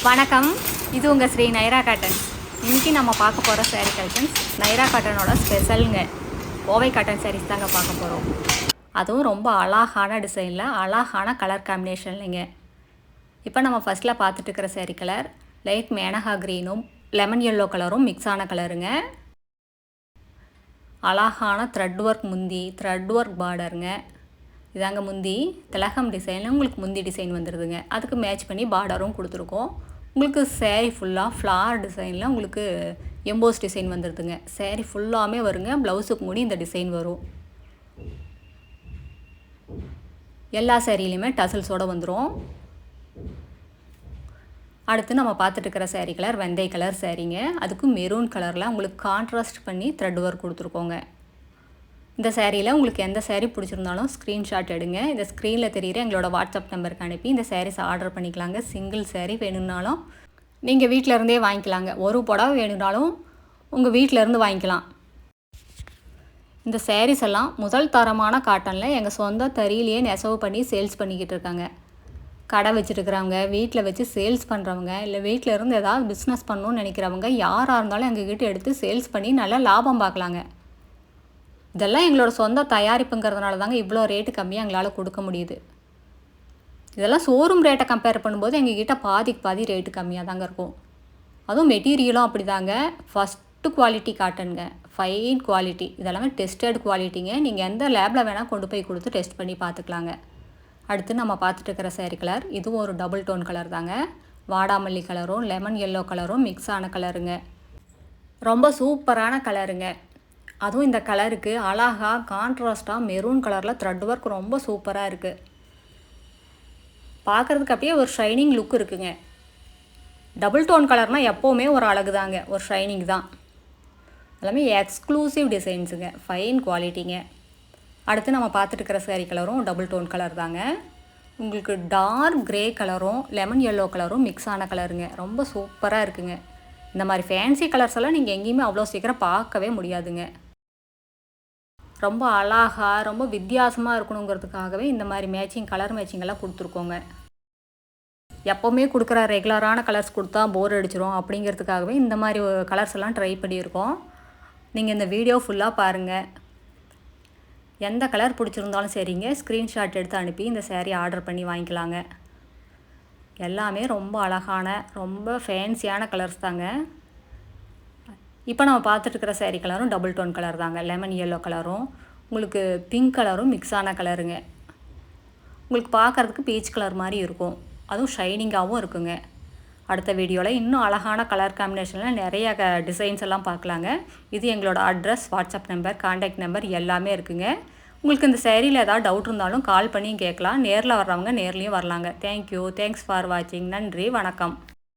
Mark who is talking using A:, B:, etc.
A: வணக்கம், இது உங்கள் ஸ்ரீ நைரா காட்டன்ஸ். இன்றைக்கி நம்ம பார்க்க போகிற சாரீ கலெக்ஷன்ஸ் நைரா காட்டனோட ஸ்பெஷலுங்க. கோவை காட்டன் சாரீஸ் தாங்க பார்க்க போகிறோம். அதுவும் ரொம்ப அழகான டிசைனில் அழகான கலர் காம்பினேஷன்லைங்க. இப்போ நம்ம ஃபஸ்ட்டில் பார்த்துட்டு இருக்கிற சாரீ கலர் லைட் மேனகா க்ரீனும் லெமன் எல்லோ கலரும் மிக்ஸ் ஆன கலருங்க. அழகான த்ரெட் ஒர்க் முந்தி, த்ரெட் ஒர்க் பார்டருங்க. இதாங்க முந்தி, திலகம் டிசைனில் உங்களுக்கு முந்தி டிசைன் வந்துடுதுங்க. அதுக்கு மேட்ச் பண்ணி பார்டரும் கொடுத்துருக்கோம். உங்களுக்கு சேரீ ஃபுல்லாக ஃப்ளார் டிசைனில் உங்களுக்கு எம்போஸ் டிசைன் வந்துடுதுங்க. சேரீ ஃபுல்லாமே வருங்க. ப்ளவுஸுக்கு முடி இந்த டிசைன் வரும். எல்லா சேரீலையுமே டசல்ஸோடு வந்துடும். அடுத்து நம்ம பார்த்துட்டு இருக்கிற சேரீ கலர் வெந்தய கலர் சேரீங்க. அதுக்கு மெரூன் கலரில் உங்களுக்கு கான்ட்ராஸ்ட் பண்ணி த்ரெட் ஒர்க் கொடுத்துருக்கோங்க. இந்த சேரீயில் உங்களுக்கு எந்த சேரீ பிடிச்சிருந்தாலும் ஸ்க்ரீன்ஷாட் எடுங்க. இந்த ஸ்க்ரீனில் தெரிகிற எங்களோட வாட்ஸ்அப் நம்பருக்கு அனுப்பி இந்த சாரீஸ் ஆர்டர் பண்ணிக்கலாங்க. சிங்கிள் சேரீ வேணும்னாலும் நீங்கள் வீட்டில் இருந்தே வாங்கிக்கலாங்க. ஒரு புடவை வேணும்னாலும் உங்கள் வீட்டிலேருந்து வாங்கிக்கலாம். இந்த சாரீஸ் எல்லாம் முதல் தரமான காட்டனில் எங்கள் சொந்த தறியிலேயே நெசவு பண்ணி சேல்ஸ் பண்ணிக்கிட்டு இருக்காங்க. கடை வச்சுருக்கிறவங்க, வீட்டில் வச்சு சேல்ஸ் பண்ணுறவங்க, இல்லை வீட்டில் இருந்து ஏதாவது பிஸ்னஸ் பண்ணணும்னு நினைக்கிறவங்க யாராக இருந்தாலும் எங்ககிட்ட எடுத்து சேல்ஸ் பண்ணி நல்லா லாபம் பார்க்கலாங்க. இதெல்லாம் எங்களோட சொந்த தயாரிப்புங்கிறதுனால தாங்க இவ்வளோ ரேட்டு கம்மியாக எங்களால் கொடுக்க முடியுது. இதெல்லாம் ஷோரூம் ரேட்டை கம்பேர் பண்ணும்போது எங்ககிட்ட பாதிக்கு பாதி ரேட்டு கம்மியாக தாங்க இருக்கும். அதுவும் மெட்டீரியலும் அப்படி தாங்க. ஃபஸ்ட்டு குவாலிட்டி காட்டனுங்க, ஃபைன் குவாலிட்டி. இதெல்லாமே டெஸ்டட் குவாலிட்டிங்க. நீங்கள் எந்த லேபில் வேணால் கொண்டு போய் கொடுத்து டெஸ்ட் பண்ணி பார்த்துக்கலாங்க. அடுத்து நம்ம பார்த்துட்டு இருக்கிற சேரீ கலர் இதுவும் ஒரு டபுள் டோன் கலர் தாங்க. வாடாமல்லி கலரும் லெமன் எல்லோ கலரும் மிக்ஸ் ஆன கலருங்க. ரொம்ப சூப்பரான கலருங்க. அதுவும் இந்த கலருக்கு அழகாக கான்ட்ராஸ்ட்டாக மெரூன் கலரில் த்ரெட் ஒர்க் ரொம்ப சூப்பராக இருக்குது. பார்க்குறதுக்கு அப்படியே ஒரு ஷைனிங் லுக் இருக்குங்க. டபுள் டோன் கலர்னால் எப்போவுமே ஒரு அழகு தாங்க, ஒரு ஷைனிங் தான். எல்லாமே எக்ஸ்க்ளூசிவ் டிசைன்ஸுங்க, ஃபைன் குவாலிட்டிங்க. அடுத்து நம்ம பார்த்துட்டு இருக்கிற சாரீ கலரும் டபுள் டோன் கலர் தாங்க. உங்களுக்கு டார்க் க்ரே கலரும் லெமன் எல்லோ கலரும் மிக்ஸ் ஆன கலருங்க. ரொம்ப சூப்பராக இருக்குங்க. இந்த மாதிரி ஃபேன்சி கலர்ஸ் எல்லாம் நீங்கள் எங்கேயுமே அவ்வளோ சீக்கிரம் பார்க்கவே முடியாதுங்க. ரொம்ப அழகாக ரொம்ப வித்தியாசமாக இருக்கணுங்கிறதுக்காகவே இந்த மாதிரி கலர் மேட்சிங்கெல்லாம் கொடுத்துருக்கோங்க. எப்போவுமே கொடுக்குற ரெகுலரான கலர்ஸ் கொடுத்தா போர் அடிச்சிடும் அப்படிங்கிறதுக்காகவே இந்த மாதிரி கலர்ஸ் எல்லாம் ட்ரை பண்ணியிருக்கோம். நீங்கள் இந்த வீடியோ ஃபுல்லாக பாருங்கள். எந்த கலர் பிடிச்சிருந்தாலும் சரிங்க, ஸ்க்ரீன்ஷாட் எடுத்து அனுப்பி இந்த சேரீ ஆர்டர் பண்ணி வாங்கிக்கலாங்க. எல்லாமே ரொம்ப அழகான ரொம்ப ஃபேன்சியான கலர்ஸ் தாங்க. இப்போ நம்ம பார்த்துட்டு இருக்கிற சேரீ கலரும் டபுள் டோன் கலர் தாங்க. லெமன் எல்லோ கலரும் உங்களுக்கு பிங்க் கலரும் மிக்ஸ் ஆன கலருங்க. உங்களுக்கு பார்க்குறதுக்கு பீச் கலர் மாதிரி இருக்கும். அதுவும் ஷைனிங்காகவும் இருக்குங்க. அடுத்த வீடியோவில் இன்னும் அழகான கலர் காம்பினேஷனில் நிறைய டிசைன்ஸ் எல்லாம் பார்க்கலாங்க. இது எங்களோட address, WhatsApp number, contact number எல்லாமே இருக்குங்க. உங்களுக்கு இந்த சேரீயில் ஏதாவது டவுட் இருந்தாலும் கால் பண்ணி கேட்கலாம். நேரில் வர்றவங்க நேர்லேயும் வரலாங்க. தேங்க்யூ, தேங்க்ஸ் ஃபார் வாட்சிங். நன்றி, வணக்கம்.